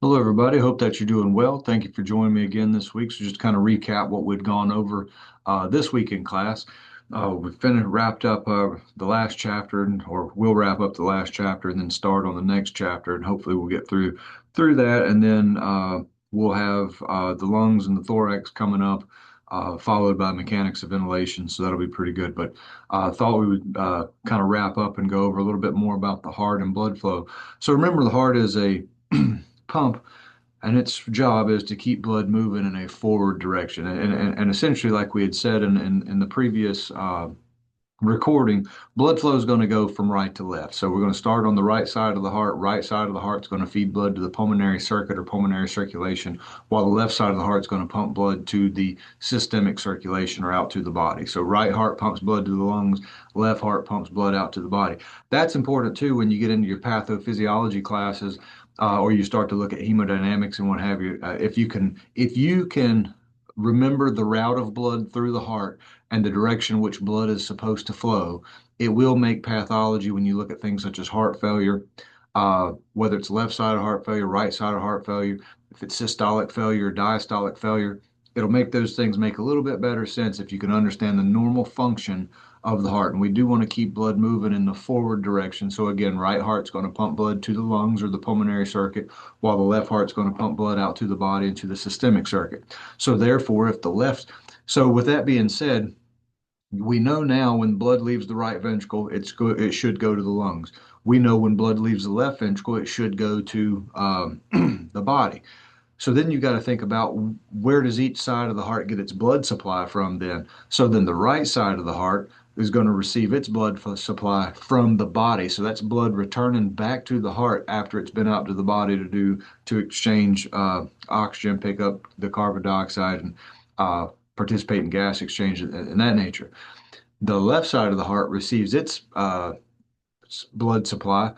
Hello, everybody. Hope that you're doing well. Thank you for joining me again this week. So, just to kind of recap what we'd gone over this week in class. We finished wrapped up the last chapter, or we'll wrap up the last chapter and then start on the next chapter, and hopefully we'll get through that, and then we'll have the lungs and the thorax coming up, followed by mechanics of ventilation. So that'll be pretty good. But I thought we would kind of wrap up and go over a little bit more about the heart and blood flow. So remember, the heart is a pump, and its job is to keep blood moving in a forward direction. And essentially, like we had said in the previous recording, blood flow is going to go from right to left. So we're going to start on the right side of the heart. Right side of the heart is going to feed blood to the pulmonary circuit or pulmonary circulation, while the left side of the heart is going to pump blood to the systemic circulation or out to the body. So right heart pumps blood to the lungs, left heart pumps blood out to the body. That's important too when you get into your pathophysiology classes, or you start to look at hemodynamics and what have you. If you can remember the route of blood through the heart and the direction which blood is supposed to flow, it will make pathology when you look at things such as heart failure, whether it's left side of heart failure, right side of heart failure, if it's systolic failure, diastolic failure, it'll make those things make a little bit better sense if you can understand the normal function of the heart. And we do want to keep blood moving in the forward direction. So again, right heart's going to pump blood to the lungs or the pulmonary circuit, while the left heart's going to pump blood out to the body and to the systemic circuit. So therefore, if the left, so with that being said, we know now when blood leaves the right ventricle, it should go to the lungs. We know when blood leaves the left ventricle, it should go to the body. So then you got to think about where does each side of the heart get its blood supply from then. So then the right side of the heart is going to receive its blood supply from the body. So that's blood returning back to the heart after it's been out to the body to exchange oxygen, pick up the carbon dioxide, and participate in gas exchange and that nature. The left side of the heart receives its blood supply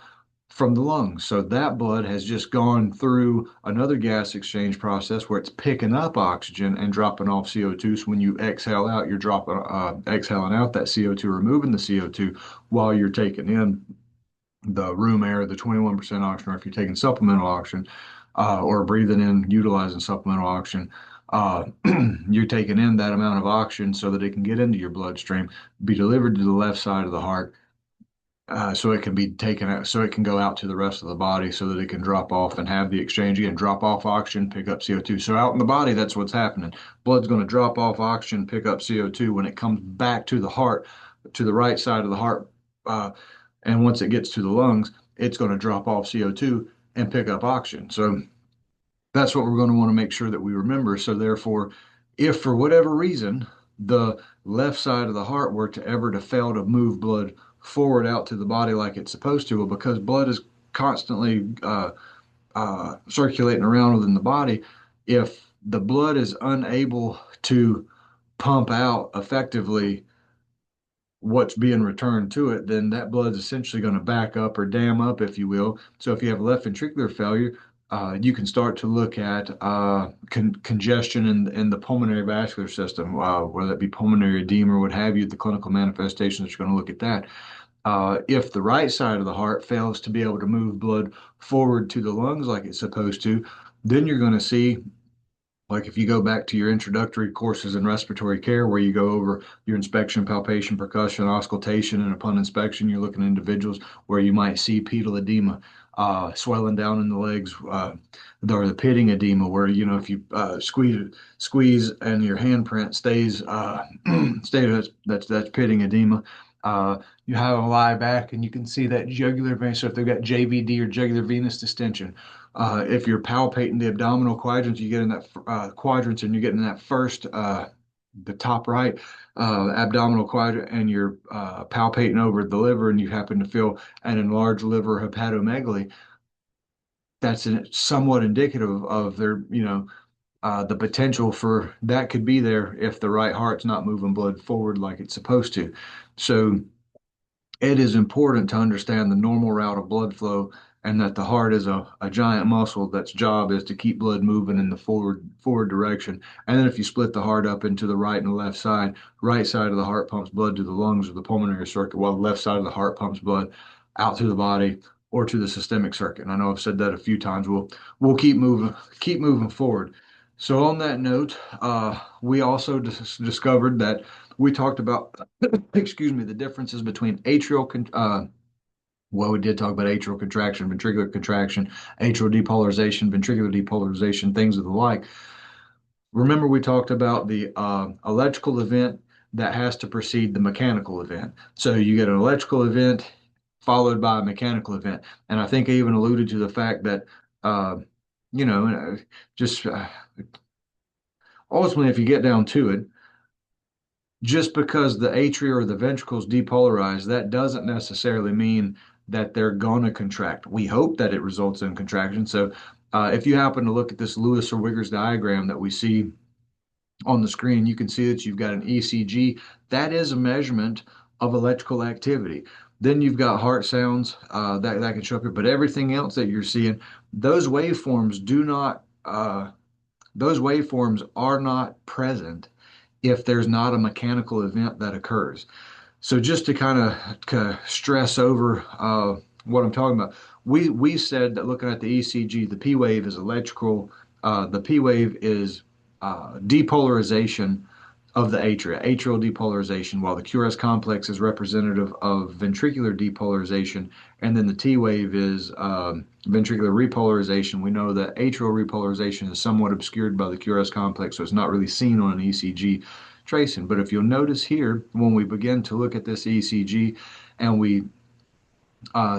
from the lungs. So that blood has just gone through another gas exchange process where it's picking up oxygen and dropping off CO2. So when you exhale out, you're dropping, exhaling out that CO2, removing the CO2 while you're taking in the room air, the 21% oxygen, or if you're taking supplemental oxygen, or breathing in, utilizing supplemental oxygen, uh, you're taking in that amount of oxygen so that it can get into your bloodstream, be delivered to the left side of the heart, so it can be taken out, so it can go out to the rest of the body, so that it can drop off and have the exchange again, drop off oxygen, pick up CO2. So out in the body, that's what's happening. Blood's going to drop off oxygen, pick up CO2 when it comes back to the heart, to the right side of the heart. And once it gets to the lungs, it's going to drop off CO2 and pick up oxygen. So that's what we're going to want to make sure that we remember. So therefore, if for whatever reason the left side of the heart were to ever to fail to move blood forward out to the body like it's supposed to, well, because blood is constantly circulating around within the body, if the blood is unable to pump out effectively what's being returned to it, then that blood is essentially going to back up or dam up, if you will. So if you have left ventricular failure, you can start to look at congestion in the pulmonary vascular system, whether it be pulmonary edema or what have you, the clinical manifestations are going to look at that. If the right side of the heart fails to be able to move blood forward to the lungs like it's supposed to, then you're going to see, like if you go back to your introductory courses in respiratory care, where you go over your inspection, palpation, percussion, auscultation, and upon inspection, you're looking at individuals where you might see pedal edema, swelling down in the legs, or the pitting edema, where if you squeeze and your handprint stays that's pitting edema. You have a lie back and you can see that jugular vein. So if they've got JVD or jugular venous distension, if you're palpating the abdominal quadrants, you get in that quadrants, and you're getting that first, the top right abdominal quadrant, and you're palpating over the liver, and you happen to feel an enlarged liver hepatomegaly. That's somewhat indicative of the potential for that could be there if the right heart's not moving blood forward like it's supposed to. So it is important to understand the normal route of blood flow, and that the heart is a giant muscle that's job is to keep blood moving in the forward direction. And then if you split the heart up into the right and the left side, right side of the heart pumps blood to the lungs or the pulmonary circuit, while the left side of the heart pumps blood out to the body or to the systemic circuit. And I know I've said that a few times. We'll keep moving forward. So on that note, we also discovered that we talked about, excuse me, the differences between well, we did talk about atrial contraction, ventricular contraction, atrial depolarization, ventricular depolarization, things of the like. Remember, we talked about the electrical event that has to precede the mechanical event. So you get an electrical event followed by a mechanical event. And I think I even alluded to the fact that, uh, you know, just ultimately, if you get down to it, just because the atria or the ventricles depolarize, that doesn't necessarily mean that they're going to contract. We hope that it results in contraction. So if you happen to look at this Lewis or Wiggers diagram that we see on the screen, you can see that you've got an ECG. That is a measurement of electrical activity. Then you've got heart sounds that can show up here, but everything else that you're seeing, those waveforms do not, those waveforms are not present if there's not a mechanical event that occurs. So just to kind of stress over what I'm talking about, we said that looking at the ECG, the P wave is electrical. The P wave is depolarization of the atria, atrial depolarization, while the QRS complex is representative of ventricular depolarization, and then the T wave is ventricular repolarization. We know that atrial repolarization is somewhat obscured by the QRS complex, so it's not really seen on an ECG tracing. But if you'll notice here, when we begin to look at this ECG and we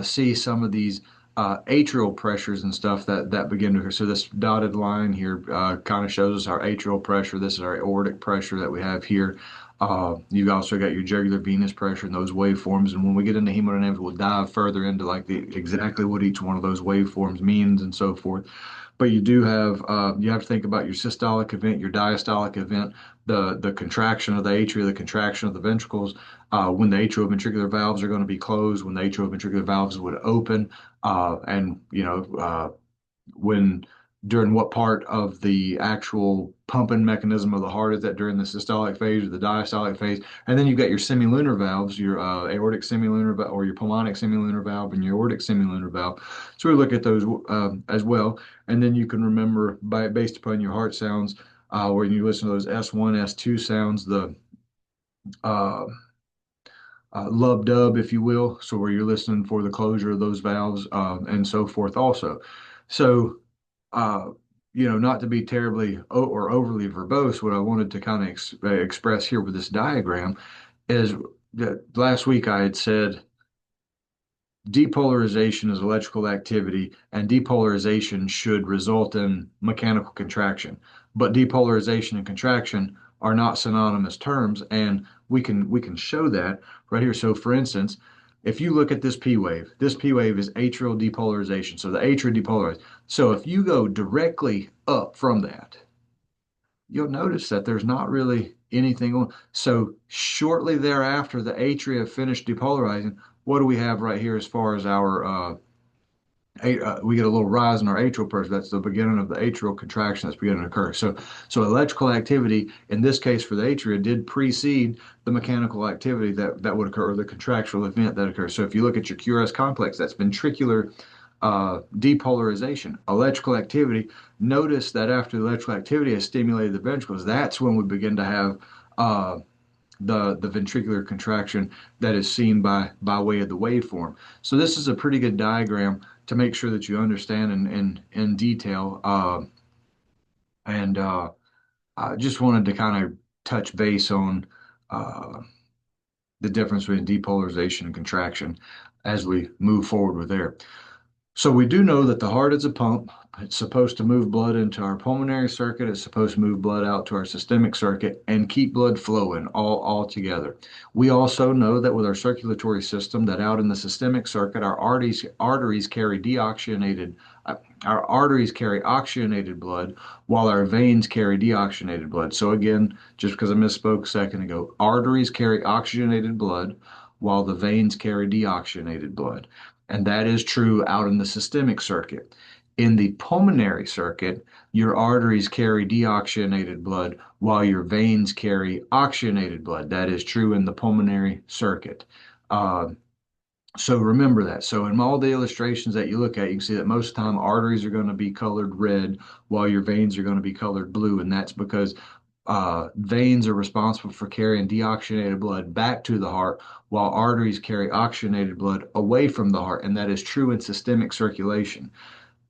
see some of these atrial pressures and stuff that begin to occur. So this dotted line here kind of shows us our atrial pressure. This is our aortic pressure that we have here. You've also got your jugular venous pressure and those waveforms. And when we get into hemodynamics, we'll dive further into like the exactly what each one of those waveforms means and so forth. But you have to think about your systolic event, your diastolic event, the contraction of the atria, the contraction of the ventricles, when the atrioventricular valves are going to be closed, when the atrioventricular valves would open, and when during what part of the actual pumping mechanism of the heart is that during the systolic phase or the diastolic phase. And then you've got your semilunar valves, your aortic semilunar valve or your pulmonic semilunar valve and your aortic semilunar valve. So we look at those as well. And then you can remember based upon your heart sounds, when you listen to those S1, S2 sounds, the uh, lub dub, if you will, so where you're listening for the closure of those valves and so forth also. So, uh, not to be terribly or overly verbose, what I wanted to kind of express here with this diagram is that last week I had said depolarization is electrical activity, and depolarization should result in mechanical contraction. But depolarization and contraction are not synonymous terms, and we can show that right here. So, for instance, if you look at this P wave is atrial depolarization. So the atria depolarized. So if you go directly up from that, you'll notice that there's not really anything on. So shortly thereafter, the atria finished depolarizing. What do we have right here as far as our we get a little rise in our atrial pressure. That's the beginning of the atrial contraction that's beginning to occur. So electrical activity in this case for the atria did precede the mechanical activity that would occur, or the contractual event that occurs. So if you look at your QRS complex, that's ventricular depolarization, electrical activity. Notice that after the electrical activity has stimulated the ventricles, that's when we begin to have uh, the ventricular contraction that is seen by way of the waveform. So this is a pretty good diagram to make sure that you understand in detail. And I just wanted to kind of touch base on uh, the difference between depolarization and contraction as we move forward with there. So we do know that the heart is a pump. It's supposed to move blood into our pulmonary circuit. It's supposed to move blood out to our systemic circuit and keep blood flowing all together. We also know that with our circulatory system, that out in the systemic circuit, our arteries carry deoxygenated our arteries carry oxygenated blood while our veins carry deoxygenated blood. So again, just because I misspoke a second ago, arteries carry oxygenated blood while the veins carry deoxygenated blood. And that is true out in the systemic circuit. In the pulmonary circuit, your arteries carry deoxygenated blood while your veins carry oxygenated blood. That is true in the pulmonary circuit. Uh, So remember that. So in all the illustrations that you look at, you can see that most of the time arteries are going to be colored red while your veins are going to be colored blue. And that's because veins are responsible for carrying deoxygenated blood back to the heart, while arteries carry oxygenated blood away from the heart. And that is true in systemic circulation.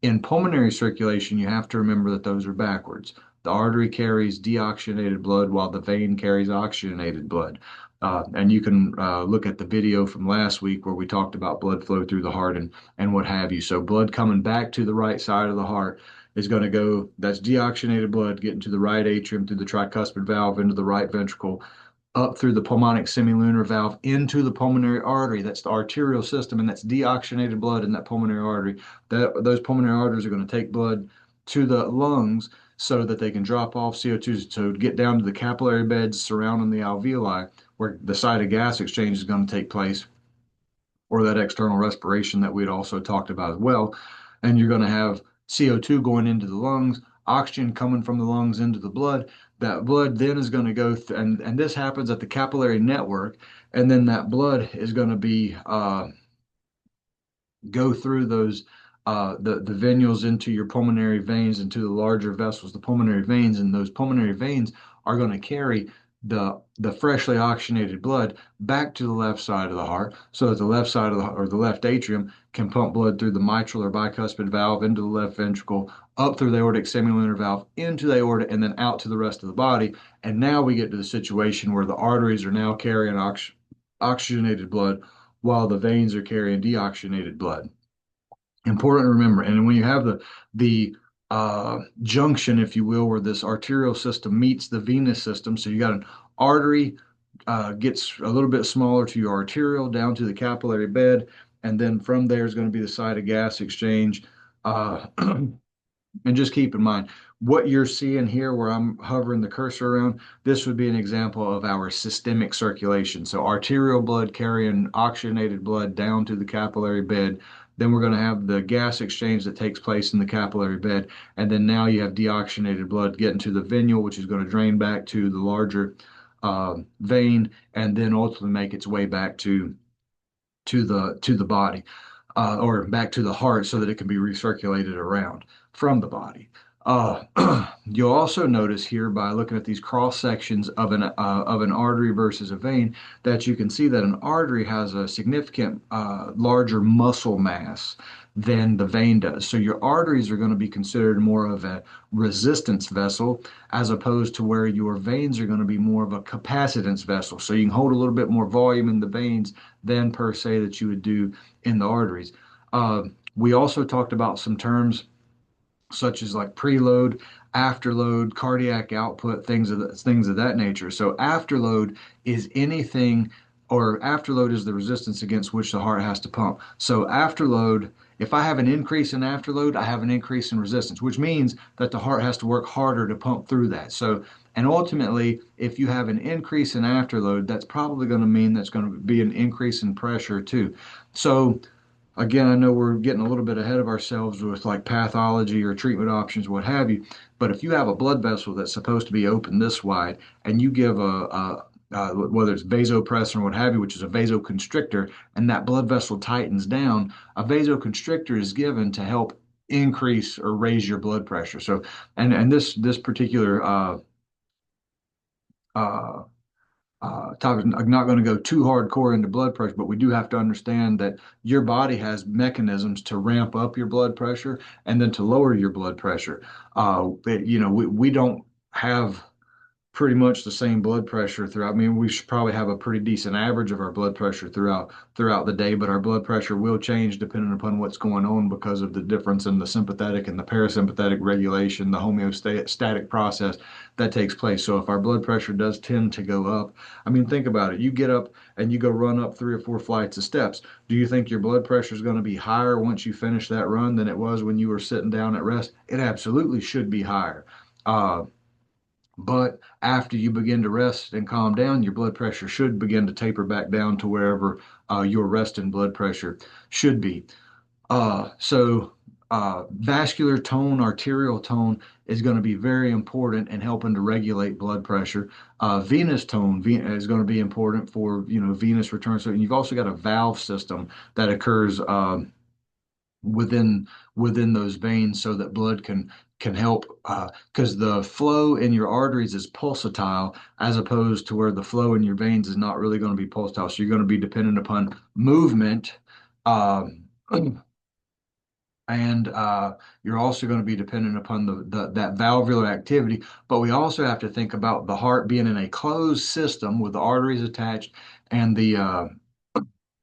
In pulmonary circulation, you have to remember that those are backwards. The artery carries deoxygenated blood while the vein carries oxygenated blood. And you can look at the video from last week where we talked about blood flow through the heart and what have you. So, blood coming back to the right side of the heart is going to go, that's deoxygenated blood getting to the right atrium through the tricuspid valve into the right ventricle up through the pulmonic semilunar valve into the pulmonary artery. That's the arterial system, and that's deoxygenated blood in that pulmonary artery. Those pulmonary arteries are going to take blood to the lungs so that they can drop off CO2 to get down to the capillary beds surrounding the alveoli, where the site of gas exchange is going to take place, or that external respiration that we'd also talked about as well. And you're going to have CO2 going into the lungs, oxygen coming from the lungs into the blood. That blood then is going to go and this happens at the capillary network, and then that blood is going to be go through those the venules into your pulmonary veins, into the larger vessels, the pulmonary veins, and those pulmonary veins are going to carry the freshly oxygenated blood back to the left side of the heart, so that the left side of the or the left atrium can pump blood through the mitral or bicuspid valve into the left ventricle, up through the aortic semilunar valve into the aorta, and then out to the rest of the body. And now we get to the situation where the arteries are now carrying oxygenated blood while the veins are carrying deoxygenated blood. Important to remember. And when you have the junction, if you will, where this arterial system meets the venous system, so you got an artery gets a little bit smaller to your arterial down to the capillary bed, and then from there is going to be the site of gas exchange. Uh, And just keep in mind what you're seeing here where I'm hovering the cursor around, this would be an example of our systemic circulation. So arterial blood carrying oxygenated blood down to the capillary bed. Then we're going to have the gas exchange that takes place in the capillary bed. And then now you have deoxygenated blood getting to the venule, which is going to drain back to the larger vein and then ultimately make its way back to the body or back to the heart so that it can be recirculated around from the body. You'll also notice here by looking at these cross sections of an artery versus a vein that you can see that an artery has a significant larger muscle mass than the vein does. So your arteries are going to be considered more of a resistance vessel as opposed to where your veins are going to be more of a capacitance vessel. So you can hold a little bit more volume in the veins than per se that you would do in the arteries. Uh, we also talked about some terms such as like preload, afterload, cardiac output, things of that nature. So afterload is anything, or afterload is the resistance against which the heart has to pump. So afterload, if I have an increase in afterload, I have an increase in resistance, which means that the heart has to work harder to pump through that. So, and ultimately, if you have an increase in afterload, that's probably going to mean that's going to be an increase in pressure too. So again, I know we're getting a little bit ahead of ourselves with like pathology or treatment options, what have you. But if you have a blood vessel that's supposed to be open this wide, and you give whether it's vasopressin or what have you, which is a vasoconstrictor, and that blood vessel tightens down, a vasoconstrictor is given to help increase or raise your blood pressure. So, and this particular uh, topic. I'm not going to go too hardcore into blood pressure, but we do have to understand that your body has mechanisms to ramp up your blood pressure and then to lower your blood pressure. We don't have pretty much the same blood pressure throughout. I mean, we should probably have a pretty decent average of our blood pressure throughout the day, but our blood pressure will change depending upon what's going on because of the difference in the sympathetic and the parasympathetic regulation, the homeostatic process that takes place. So if our blood pressure does tend to go up, I mean, think about it. You get up and you go run up 3 or 4 flights of steps. Do you think your blood pressure is going to be higher once you finish that run than it was when you were sitting down at rest? It absolutely should be higher. But after you begin to rest and calm down, your blood pressure should begin to taper back down to wherever your resting blood pressure should be. So vascular tone, arterial tone is going to be very important in helping to regulate blood pressure. Venous tone is going to be important for venous return. So you've also got a valve system that occurs within those veins so that blood can help because the flow in your arteries is pulsatile as opposed to where the flow in your veins is not really going to be pulsatile. So you're going to be dependent upon movement. Um, and you're also going to be dependent upon that valvular activity. But we also have to think about the heart being in a closed system with the arteries attached and the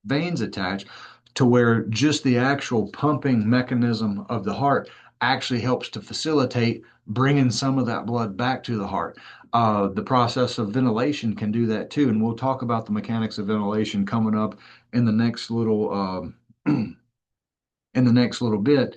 veins attached, to where just the actual pumping mechanism of the heart actually helps to facilitate bringing some of that blood back to the heart. The process of ventilation can do that too, and we'll talk about the mechanics of ventilation coming up in the next little bit,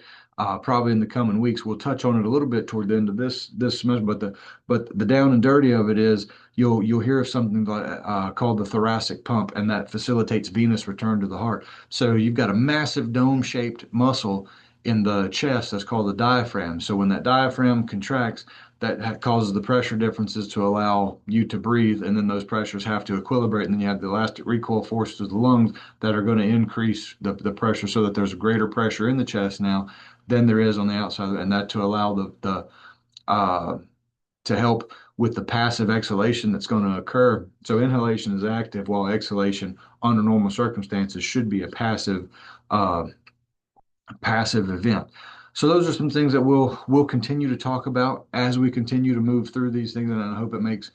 probably in the coming weeks. We'll touch on it a little bit toward the end of this semester, but the down and dirty of it is you'll hear of something called the thoracic pump, and that facilitates venous return to the heart. So you've got a massive dome-shaped muscle in the chest that's called the diaphragm. So when that diaphragm contracts, that causes the pressure differences to allow you to breathe, and then those pressures have to equilibrate, and then you have the elastic recoil forces of the lungs that are going to increase the pressure so that there's a greater pressure in the chest now than there is on the outside, and that to allow the uh, to help with the passive exhalation that's going to occur. So inhalation is active, while exhalation under normal circumstances should be a uh, passive event. So those are some things that we'll continue to talk about as we continue to move through these things, and I hope it makes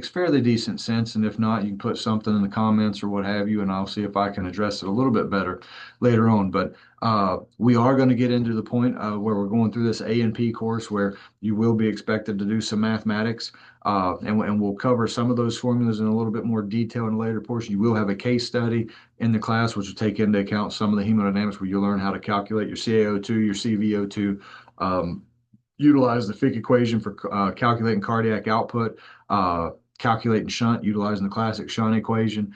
fairly decent sense. And if not, you can put something in the comments or what have you, and I'll see if I can address it a little bit better later on. But we are going to get into the point where we're going through this A&P course where you will be expected to do some mathematics, and we'll cover some of those formulas in a little bit more detail in a later portion. You will have a case study in the class, which will take into account some of the hemodynamics where you'll learn how to calculate your CaO2, your CVO2, um, utilize the Fick equation for calculating cardiac output, calculating shunt, utilizing the classic shunt equation.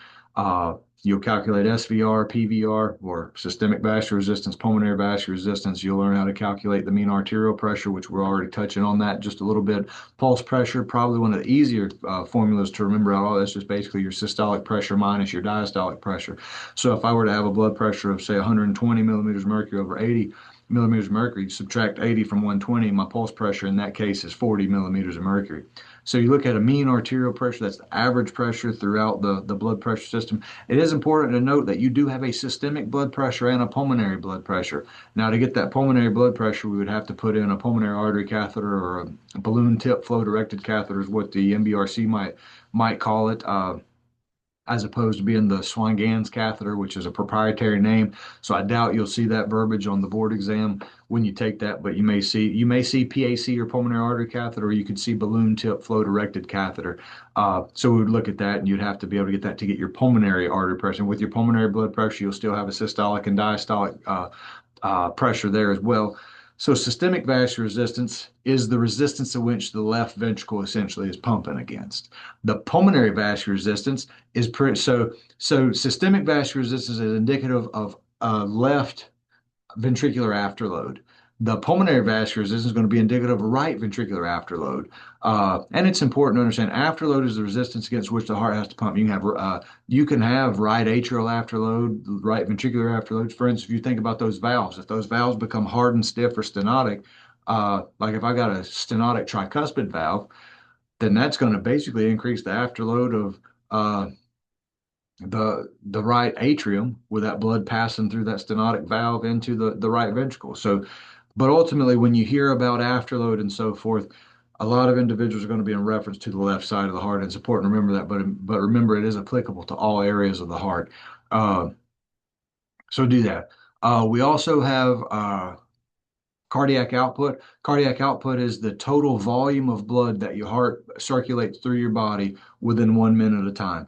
You'll calculate SVR, PVR, or systemic vascular resistance, pulmonary vascular resistance. You'll learn how to calculate the mean arterial pressure, which we're already touching on that just a little bit. Pulse pressure, probably one of the easier formulas to remember at all. That's just basically your systolic pressure minus your diastolic pressure. So if I were to have a blood pressure of, say, 120 millimeters mercury over 80 millimeters of mercury, subtract 80 from 120, my pulse pressure in that case is 40 millimeters of mercury. So you look at a mean arterial pressure, that's the average pressure throughout the blood pressure system. It is important to note that you do have a systemic blood pressure and a pulmonary blood pressure. Now, to get that pulmonary blood pressure, we would have to put in a pulmonary artery catheter, or a balloon tip flow directed catheter is what the MBRC might call it. As opposed to being the Swan-Ganz catheter, which is a proprietary name. So I doubt you'll see that verbiage on the board exam when you take that, but you may see PAC or pulmonary artery catheter, or you could see balloon tip flow directed catheter. So we would look at that, and you'd have to be able to get that to get your pulmonary artery pressure. And with your pulmonary blood pressure, you'll still have a systolic and diastolic pressure there as well. So systemic vascular resistance is the resistance at which the left ventricle essentially is pumping against. The pulmonary vascular resistance is so systemic vascular resistance is indicative of left ventricular afterload. The pulmonary vascular resistance is going to be indicative of right ventricular afterload. And it's important to understand afterload is the resistance against which the heart has to pump. You can have right atrial afterload, right ventricular afterload. For instance, if you think about those valves, if those valves become hard and stiff or stenotic, like if I got a stenotic tricuspid valve, then that's going to basically increase the afterload of the right atrium with that blood passing through that stenotic valve into the right ventricle. So, but ultimately, when you hear about afterload and so forth, a lot of individuals are going to be in reference to the left side of the heart. And it's important to remember that, but remember it is applicable to all areas of the heart. Uh, so do that. We also have cardiac output. Cardiac output is the total volume of blood that your heart circulates through your body within 1 minute at a time.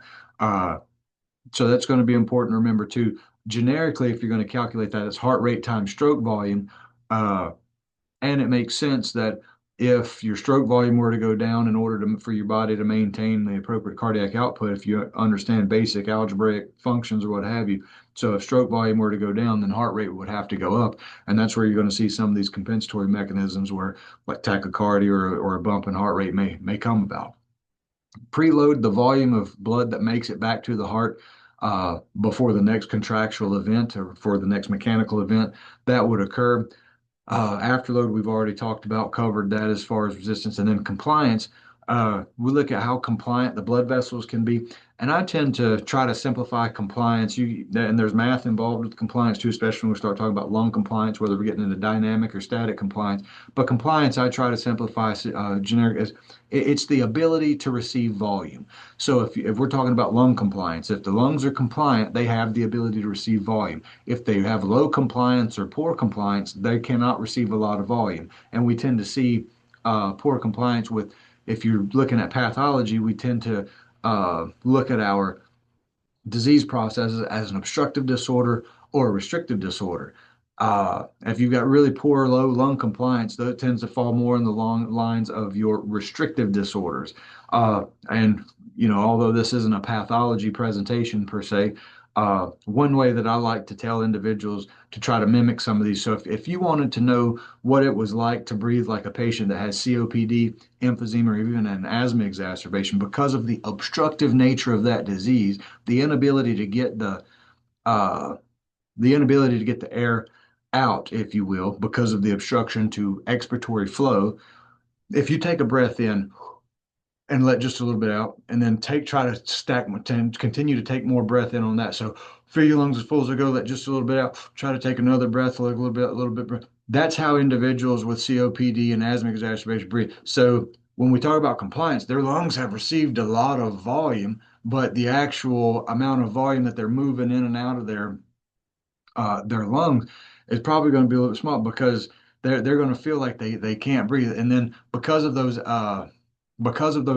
So that's going to be important to remember too. Generically, if you're going to calculate that, it's heart rate times stroke volume. And it makes sense that if your stroke volume were to go down in order for your body to maintain the appropriate cardiac output, if you understand basic algebraic functions or what have you. So if stroke volume were to go down, then heart rate would have to go up. And that's where you're going to see some of these compensatory mechanisms where like tachycardia or a bump in heart rate may come about. Preload the volume of blood that makes it back to the heart before the next contractual event or for the next mechanical event that would occur. Afterload, we've already talked about, covered that as far as resistance. And then compliance, we look at how compliant the blood vessels can be. And I tend to try to simplify compliance. And there's math involved with compliance too, especially when we start talking about lung compliance, whether we're getting into dynamic or static compliance. But compliance, I try to simplify generic as it's the ability to receive volume. So if we're talking about lung compliance, if the lungs are compliant, they have the ability to receive volume. If they have low compliance or poor compliance, they cannot receive a lot of volume. And we tend to see poor compliance with, if you're looking at pathology, we tend to look at our disease processes as an obstructive disorder or a restrictive disorder. If you've got really poor low lung compliance, that tends to fall more in the long lines of your restrictive disorders. And although this isn't a pathology presentation per se, one way that I like to tell individuals to try to mimic some of these. So if you wanted to know what it was like to breathe like a patient that has COPD, emphysema, or even an asthma exacerbation, because of the obstructive nature of that disease, the inability to get uh, the inability to get the air out, if you will, because of the obstruction to expiratory flow. If you take a breath in and let just a little bit out, and then try to continue to take more breath in on that. So fill your lungs as full as they go, let just a little bit out, try to take another breath, like a little bit. Breath. That's how individuals with COPD and asthma exacerbation breathe. So when we talk about compliance, their lungs have received a lot of volume, but the actual amount of volume that they're moving in and out of their lungs is probably going to be a little bit small because they're going to feel like they can't breathe. And then because of those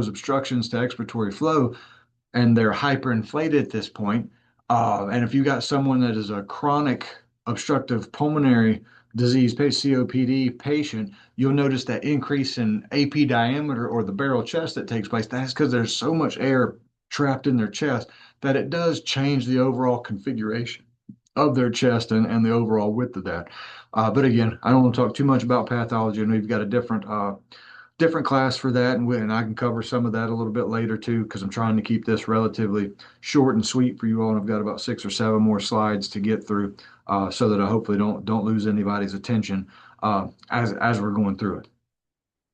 obstructions to expiratory flow, and they're hyperinflated at this point. And if you got someone that is a chronic obstructive pulmonary disease, COPD patient, you'll notice that increase in AP diameter or the barrel chest that takes place. That's because there's so much air trapped in their chest that it does change the overall configuration of their chest and the overall width of that. But again, I don't want to talk too much about pathology. I know you've got a different class for that, and I can cover some of that a little bit later too, because I'm trying to keep this relatively short and sweet for you all. And I've got about 6 or 7 more slides to get through, so that I hopefully don't lose anybody's attention as we're going through it.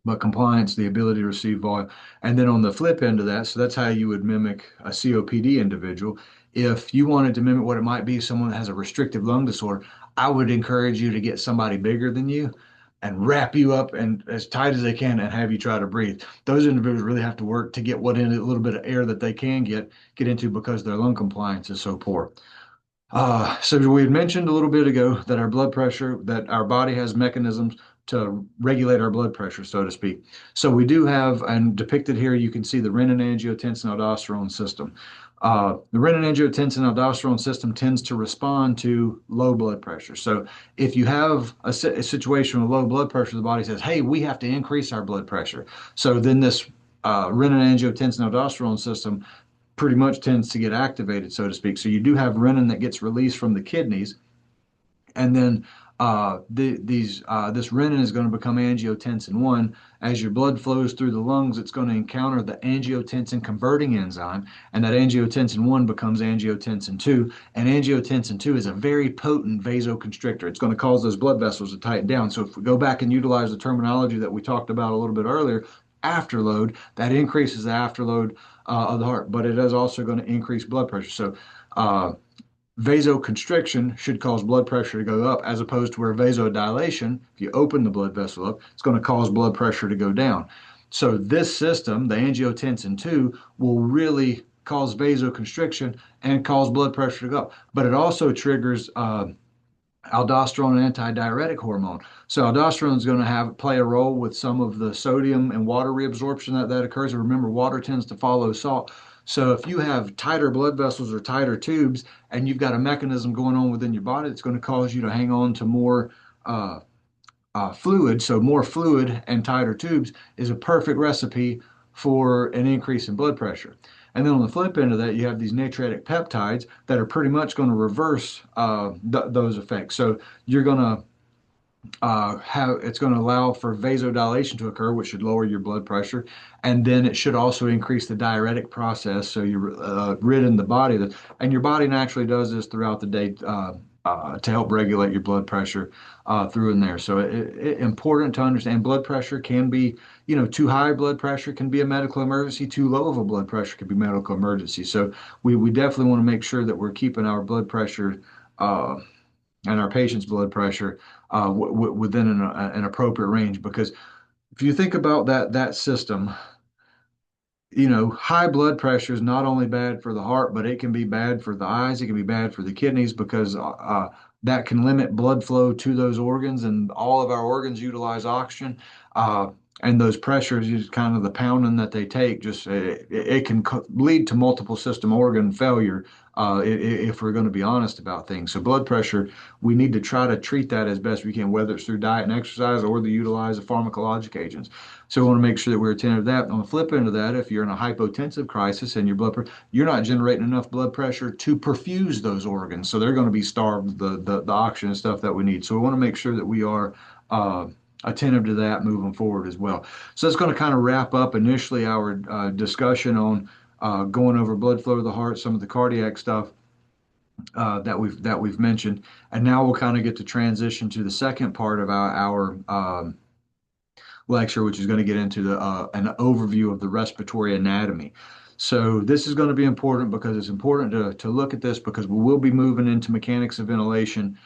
But compliance, the ability to receive volume. And then on the flip end of that, so that's how you would mimic a COPD individual. If you wanted to mimic what it might be, someone that has a restrictive lung disorder, I would encourage you to get somebody bigger than you and wrap you up and as tight as they can and have you try to breathe. Those individuals really have to work to get what in a little bit of air that they can get into because their lung compliance is so poor. So we had mentioned a little bit ago that that our body has mechanisms to regulate our blood pressure, so to speak. So we do have, and depicted here, you can see the renin-angiotensin-aldosterone system. The renin-angiotensin-aldosterone system tends to respond to low blood pressure. So if you have a situation with low blood pressure, the body says, hey, we have to increase our blood pressure. So then this renin-angiotensin-aldosterone system pretty much tends to get activated, so to speak. So you do have renin that gets released from the kidneys, and then this renin is going to become angiotensin 1. As your blood flows through the lungs, it's going to encounter the angiotensin converting enzyme, and that angiotensin 1 becomes angiotensin 2. And angiotensin 2 is a very potent vasoconstrictor. It's going to cause those blood vessels to tighten down. So if we go back and utilize the terminology that we talked about a little bit earlier, afterload, that increases the afterload of the heart, but it is also going to increase blood pressure. So vasoconstriction should cause blood pressure to go up, as opposed to where vasodilation, if you open the blood vessel up, it's going to cause blood pressure to go down. So this system, the angiotensin 2, will really cause vasoconstriction and cause blood pressure to go up. But it also triggers aldosterone, an antidiuretic hormone. So aldosterone is going to play a role with some of the sodium and water reabsorption that occurs. And remember, water tends to follow salt. So if you have tighter blood vessels or tighter tubes, and you've got a mechanism going on within your body that's going to cause you to hang on to more fluid, so more fluid and tighter tubes is a perfect recipe for an increase in blood pressure. And then on the flip end of that, you have these natriuretic peptides that are pretty much going to reverse those effects. So you're going to have it's going to allow for vasodilation to occur, which should lower your blood pressure, and then it should also increase the diuretic process, so you're rid in the body that, and your body naturally does this throughout the day to help regulate your blood pressure through in there. So important to understand blood pressure can be, too high blood pressure can be a medical emergency, too low of a blood pressure can be medical emergency. So we definitely want to make sure that we're keeping our blood pressure. And our patient's blood pressure within an appropriate range. Because if you think about that system, high blood pressure is not only bad for the heart, but it can be bad for the eyes. It can be bad for the kidneys because that can limit blood flow to those organs, and all of our organs utilize oxygen. And those pressures, just kind of the pounding that they take, just it can lead to multiple system organ failure if we're going to be honest about things. So blood pressure, we need to try to treat that as best we can, whether it's through diet and exercise or the utilize of pharmacologic agents. So we want to make sure that we're attentive to that. On the flip end of that, if you're in a hypotensive crisis and your blood pressure, you're not generating enough blood pressure to perfuse those organs, so they're going to be starved the oxygen and stuff that we need. So we want to make sure that we are attentive to that moving forward as well. So that's going to kind of wrap up initially our discussion on going over blood flow to the heart, some of the cardiac stuff that we've mentioned, and now we'll kind of get to transition to the second part of our lecture, which is going to get into an overview of the respiratory anatomy. So this is going to be important because it's important to look at this because we will be moving into mechanics of ventilation.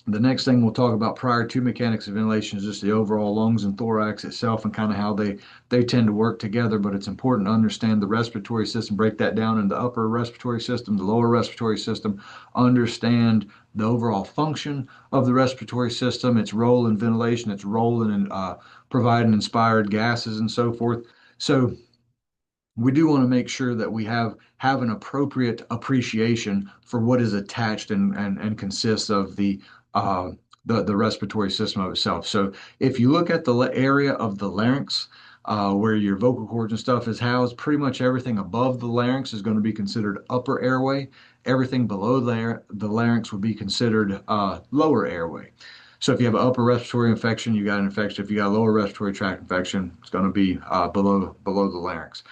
The next thing we'll talk about prior to mechanics of ventilation is just the overall lungs and thorax itself and kind of how they tend to work together. But it's important to understand the respiratory system, break that down into the upper respiratory system, the lower respiratory system, understand the overall function of the respiratory system, its role in ventilation, its role in providing inspired gases and so forth. So we do want to make sure that we have an appropriate appreciation for what is attached and consists of the respiratory system of itself. So if you look at the area of the larynx, where your vocal cords and stuff is housed, pretty much everything above the larynx is going to be considered upper airway. Everything below there, the larynx would be considered lower airway. So if you have an upper respiratory infection, you got an infection. If you got a lower respiratory tract infection, it's going to be below the larynx.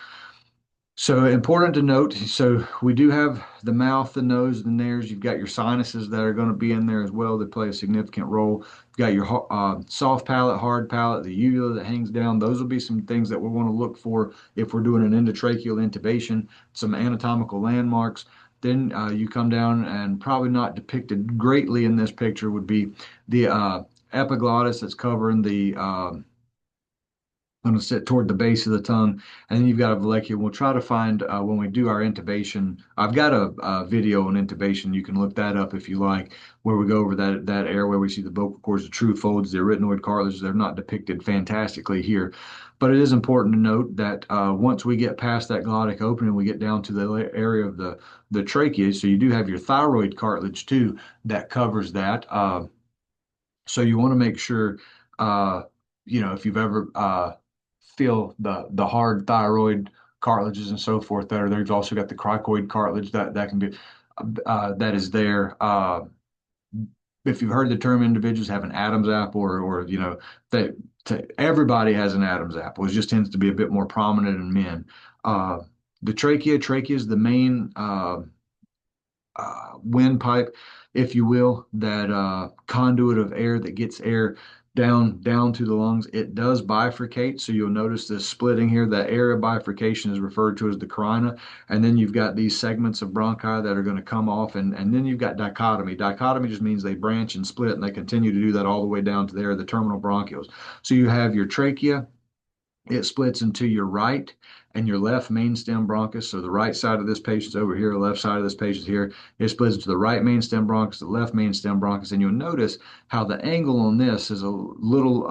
So important to note, so we do have the mouth, the nose, the nares. You've got your sinuses that are going to be in there as well that play a significant role. You've got your soft palate, hard palate, the uvula that hangs down. Those will be some things that we want to look for if we're doing an endotracheal intubation, some anatomical landmarks. Then you come down, and probably not depicted greatly in this picture would be the epiglottis that's covering the going to sit toward the base of the tongue, and then you've got a vallecula. We'll try to find when we do our intubation. I've got a video on intubation. You can look that up if you like, where we go over that airway. We see the vocal cords, the true folds, the arytenoid cartilage. They're not depicted fantastically here, but it is important to note that once we get past that glottic opening, we get down to the area of the trachea. So you do have your thyroid cartilage too that covers that. So you want to make sure, if you've ever feel the hard thyroid cartilages and so forth that are there. You've also got the cricoid cartilage that can be that is there. If you've heard the term individuals have an Adam's apple, or that everybody has an Adam's apple. It just tends to be a bit more prominent in men. The trachea is the main windpipe, if you will, that conduit of air that gets air down to the lungs. It does bifurcate, so you'll notice this splitting here. That area of bifurcation is referred to as the carina, and then you've got these segments of bronchi that are going to come off, and then you've got dichotomy. Dichotomy just means they branch and split, and they continue to do that all the way down to there, the terminal bronchioles. So you have your trachea. It splits into your right and your left main stem bronchus. So the right side of this patient's over here, the left side of this patient's here. It splits into the right main stem bronchus, the left main stem bronchus, and you'll notice how the angle on this is a little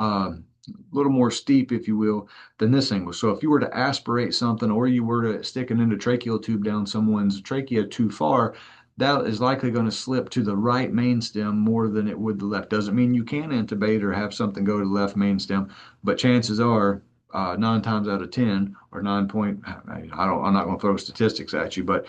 more steep, if you will, than this angle. So if you were to aspirate something, or you were to stick an endotracheal tube down someone's trachea too far, that is likely going to slip to the right main stem more than it would the left. Doesn't mean you can intubate or have something go to the left main stem, but chances are 9 times out of 10 or 9 point, I'm not going to throw statistics at you, but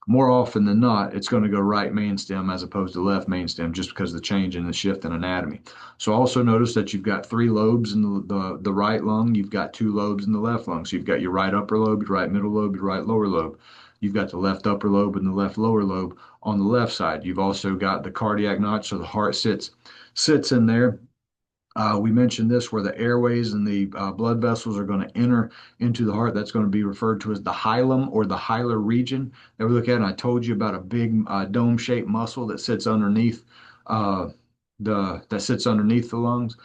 more often than not, it's going to go right main stem as opposed to left main stem just because of the change in the shift in anatomy. So also notice that you've got three lobes in the right lung. You've got two lobes in the left lung. So you've got your right upper lobe, your right middle lobe, your right lower lobe. You've got the left upper lobe and the left lower lobe on the left side. You've also got the cardiac notch, so the heart sits in there. We mentioned this where the airways and the blood vessels are going to enter into the heart. That's going to be referred to as the hilum or the hilar region that we look at. And I told you about a big dome-shaped muscle that sits underneath uh, the lungs,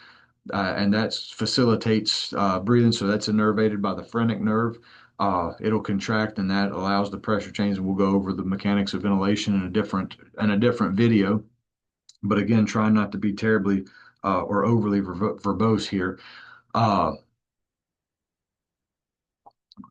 and that facilitates breathing. So that's innervated by the phrenic nerve. It'll contract, and that allows the pressure change. And we'll go over the mechanics of ventilation in a different video. But again, trying not to be terribly or overly verbose here. Uh,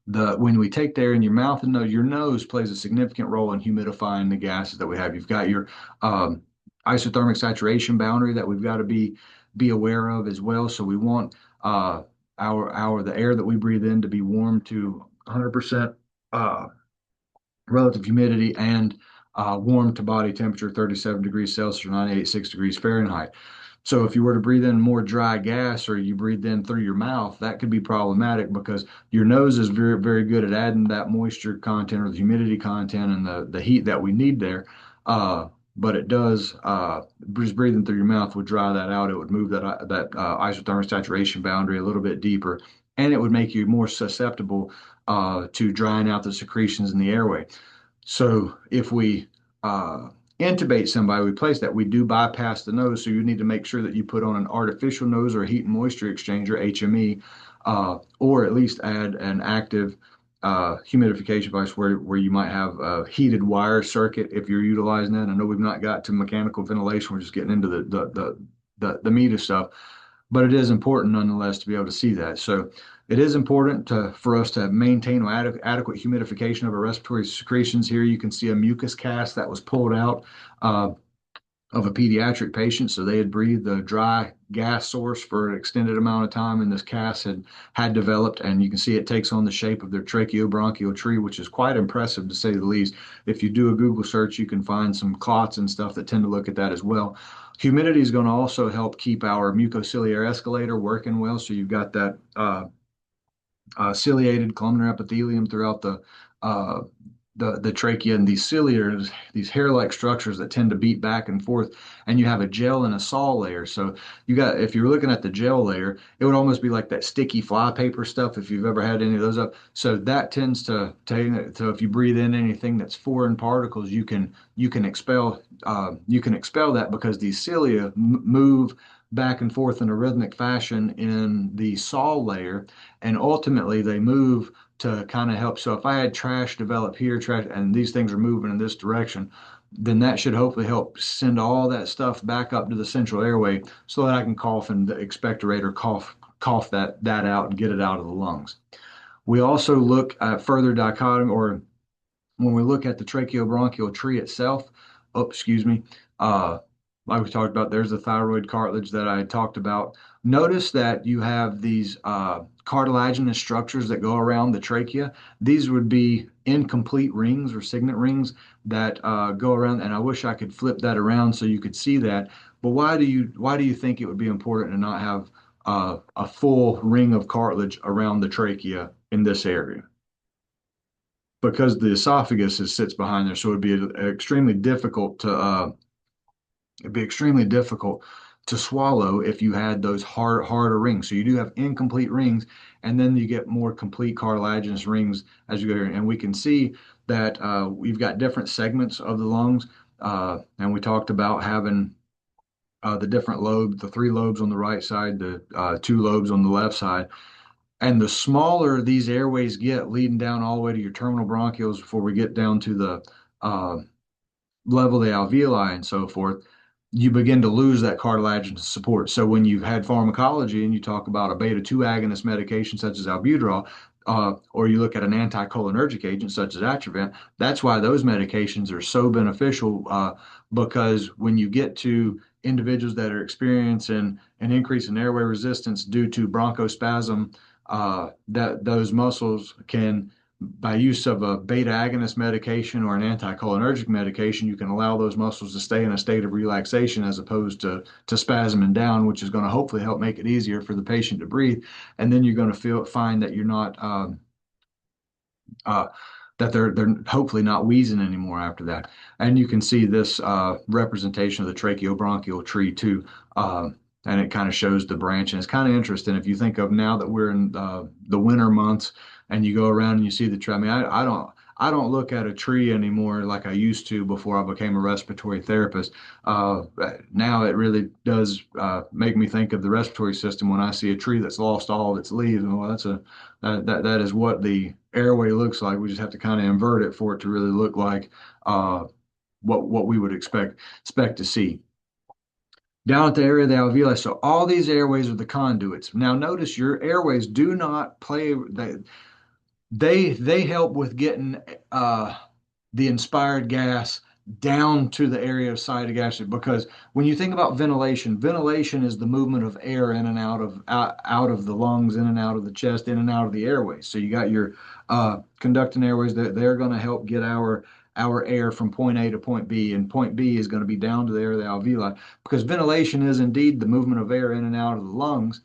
the when we take the air in your mouth and nose, your nose plays a significant role in humidifying the gases that we have. You've got your isothermic saturation boundary that we've got to be aware of as well. So we want our the air that we breathe in to be warm to 100% uh, relative humidity and warm to body temperature, 37 degrees Celsius or 986 degrees Fahrenheit. So if you were to breathe in more dry gas or you breathe in through your mouth, that could be problematic because your nose is very, very good at adding that moisture content or the humidity content and the heat that we need there. But it does, just breathing through your mouth would dry that out. It would move that isothermal saturation boundary a little bit deeper, and it would make you more susceptible to drying out the secretions in the airway. So if we intubate somebody, we place that, we do bypass the nose. So you need to make sure that you put on an artificial nose or a heat and moisture exchanger, HME, or at least add an active humidification device where you might have a heated wire circuit if you're utilizing that. I know we've not got to mechanical ventilation. We're just getting into the meat of stuff, but it is important nonetheless to be able to see that. So it is important for us to maintain adequate humidification of our respiratory secretions. Here you can see a mucus cast that was pulled out uh, of a pediatric patient. So they had breathed a dry gas source for an extended amount of time, and this cast had developed. And you can see it takes on the shape of their tracheobronchial tree, which is quite impressive to say the least. If you do a Google search, you can find some clots and stuff that tend to look at that as well. Humidity is going to also help keep our mucociliary escalator working well. So you've got that ciliated columnar epithelium throughout uh, the trachea, and these cilia, these hair-like structures that tend to beat back and forth, and you have a gel and a sol layer. So if you're looking at the gel layer, it would almost be like that sticky flypaper stuff if you've ever had any of those up. So that tends to take, so if you breathe in anything that's foreign particles, you can expel that because these cilia move back and forth in a rhythmic fashion in the sol layer, and ultimately they move to kind of help. So if I had trash develop here, trash, and these things are moving in this direction, then that should hopefully help send all that stuff back up to the central airway so that I can cough and expectorate or cough that out and get it out of the lungs. We also look at further dichotomy, or when we look at the tracheobronchial tree itself, oh, excuse me, uh, like we talked about, there's the thyroid cartilage that I talked about. Notice that you have these cartilaginous structures that go around the trachea. These would be incomplete rings or signet rings that go around, and I wish I could flip that around so you could see that. But why do you think it would be important to not have a full ring of cartilage around the trachea in this area? Because the esophagus sits behind there, so it'd be extremely difficult to swallow if you had those harder rings. So you do have incomplete rings, and then you get more complete cartilaginous rings as you go here. And we can see that we've got different segments of the lungs, and we talked about having the different lobes, the three lobes on the right side, the two lobes on the left side. And the smaller these airways get, leading down all the way to your terminal bronchioles before we get down to the uh, level of the alveoli and so forth, you begin to lose that cartilaginous support. So when you've had pharmacology and you talk about a beta 2 agonist medication such as albuterol, or you look at an anticholinergic agent such as Atrovent. That's why those medications are so beneficial, because when you get to individuals that are experiencing an increase in airway resistance due to bronchospasm, that those muscles can, by use of a beta agonist medication or an anticholinergic medication, you can allow those muscles to stay in a state of relaxation as opposed to spasming down, which is going to hopefully help make it easier for the patient to breathe. And then you're going to find that you're not uh, that they're hopefully not wheezing anymore after that. And you can see this representation of the tracheobronchial tree too. And it kind of shows the branch, and it's kind of interesting if you think of now that we're in the winter months, and you go around and you see the tree. I mean, I don't look at a tree anymore like I used to before I became a respiratory therapist. Uh, Now it really does make me think of the respiratory system when I see a tree that's lost all of its leaves. And well, that is what the airway looks like. We just have to kind of invert it for it to really look like uh, what we would expect to see. Down at the area of the alveoli, so all these airways are the conduits. Now notice your airways do not play. They help with getting uh, the inspired gas down to the area of cytogastric, because when you think about ventilation, ventilation is the movement of air in and out of the lungs, in and out of the chest, in and out of the airways. So you got your conducting airways that they're going to help get our air from point A to point B, and point B is going to be down to the area of the alveoli, because ventilation is indeed the movement of air in and out of the lungs.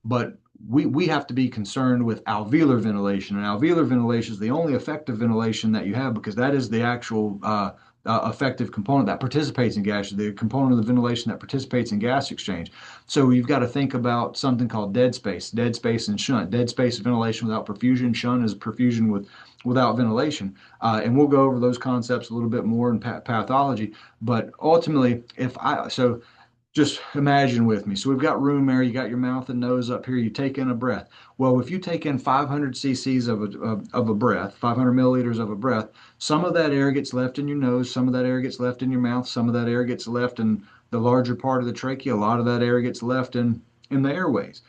But we have to be concerned with alveolar ventilation, and alveolar ventilation is the only effective ventilation that you have, because that is the actual effective component that participates in gas, the component of the ventilation that participates in gas exchange. So you've got to think about something called dead space and shunt. Dead space is ventilation without perfusion. Shunt is perfusion without ventilation. And we'll go over those concepts a little bit more in pathology. But ultimately, if I so just imagine with me. So we've got room air, you got your mouth and nose up here, you take in a breath. Well, if you take in 500 cc's of a breath, 500 milliliters of a breath, some of that air gets left in your nose, some of that air gets left in your mouth, some of that air gets left in the larger part of the trachea, a lot of that air gets left in the airways.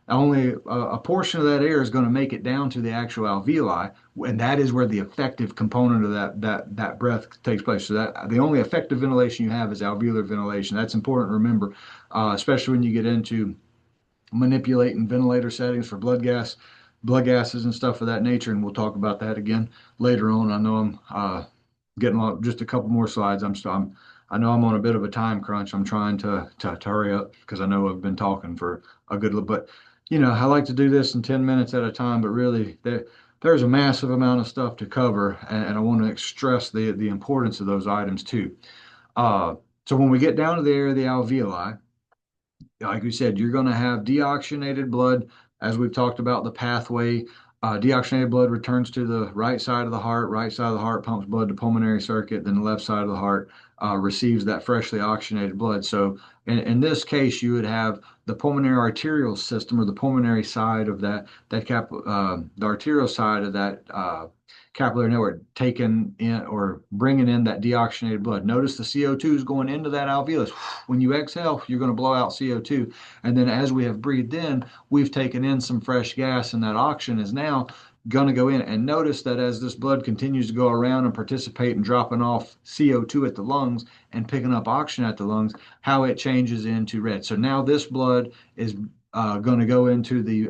Only a portion of that air is going to make it down to the actual alveoli, and that is where the effective component of that breath takes place. So that the only effective ventilation you have is alveolar ventilation. That's important to remember, especially when you get into manipulating ventilator settings for blood gases and stuff of that nature. And we'll talk about that again later on. I know I'm getting just a couple more slides. I know I'm on a bit of a time crunch. I'm trying to hurry up because I know I've been talking for a good little, but I like to do this in 10 minutes at a time, but really there's a massive amount of stuff to cover, and I want to stress the importance of those items too. Uh, so when we get down to the area of the alveoli, like we said, you're going to have deoxygenated blood, as we've talked about the pathway. Deoxygenated blood returns to the right side of the heart. Right side of the heart pumps blood to pulmonary circuit. Then the left side of the heart receives that freshly oxygenated blood. So in this case, you would have the pulmonary arterial system, or the pulmonary side of the arterial side of that capillary network, taking in or bringing in that deoxygenated blood. Notice the CO2 is going into that alveolus. When you exhale, you're going to blow out CO2. And then as we have breathed in, we've taken in some fresh gas, and that oxygen is now going to go in. And notice that as this blood continues to go around and participate in dropping off CO2 at the lungs and picking up oxygen at the lungs, how it changes into red. So now this blood is going to go into the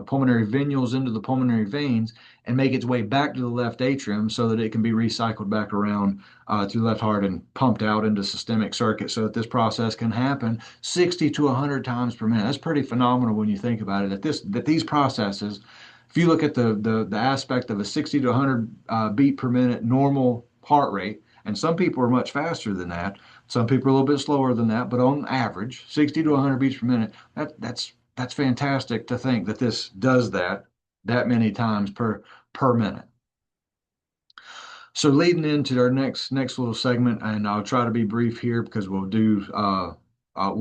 pulmonary venules, into the pulmonary veins, and make its way back to the left atrium so that it can be recycled back around through the left heart and pumped out into systemic circuit, so that this process can happen 60 to 100 times per minute. That's pretty phenomenal when you think about it. That these processes, if you look at the aspect of a 60 to 100 beat per minute normal heart rate, and some people are much faster than that, some people are a little bit slower than that, but on average, 60 to 100 beats per minute, that's fantastic to think that this does that many times per minute. So leading into our next little segment, and I'll try to be brief here because we'll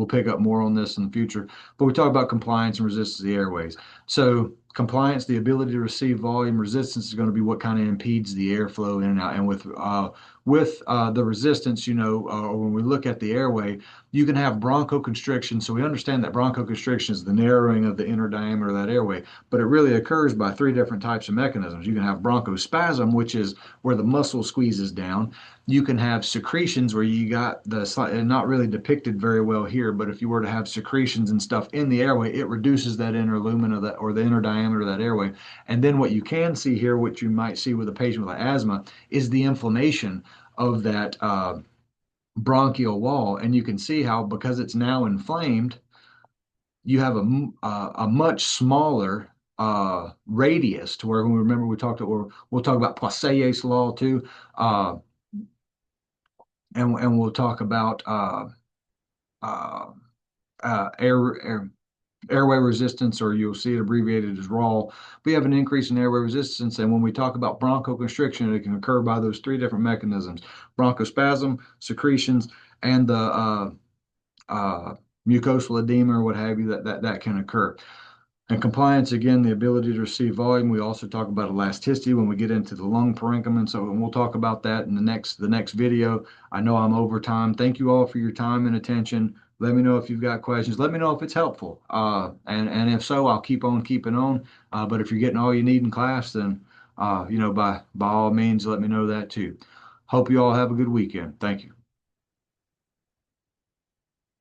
pick up more on this in the future. But we talk about compliance and resistance of the airways. So Compliance, the ability to receive volume. Resistance is going to be what kind of impedes the airflow in and out. And with the resistance, when we look at the airway, you can have bronchoconstriction. So we understand that bronchoconstriction is the narrowing of the inner diameter of that airway, but it really occurs by three different types of mechanisms. You can have bronchospasm, which is where the muscle squeezes down. You can have secretions where you got not really depicted very well here, but if you were to have secretions and stuff in the airway, it reduces that inner lumen of that or the inner diameter of that airway. And then what you can see here, which you might see with a patient with asthma, is the inflammation of that bronchial wall. And you can see how, because it's now inflamed, you have a much smaller radius to where, when we remember, we'll talk about Poissier's law too. And we'll talk about uh, airway resistance, or you'll see it abbreviated as RAW. We have an increase in airway resistance, and when we talk about bronchoconstriction, it can occur by those three different mechanisms: bronchospasm, secretions, and the uh, mucosal edema, or what have you, that can occur. And compliance, again, the ability to receive volume. We also talk about elasticity when we get into the lung parenchyma. So, and we'll talk about that in the next video. I know I'm over time. Thank you all for your time and attention. Let me know if you've got questions. Let me know if it's helpful. And if so, I'll keep on keeping on. But if you're getting all you need in class, then by all means, let me know that too. Hope you all have a good weekend. Thank you.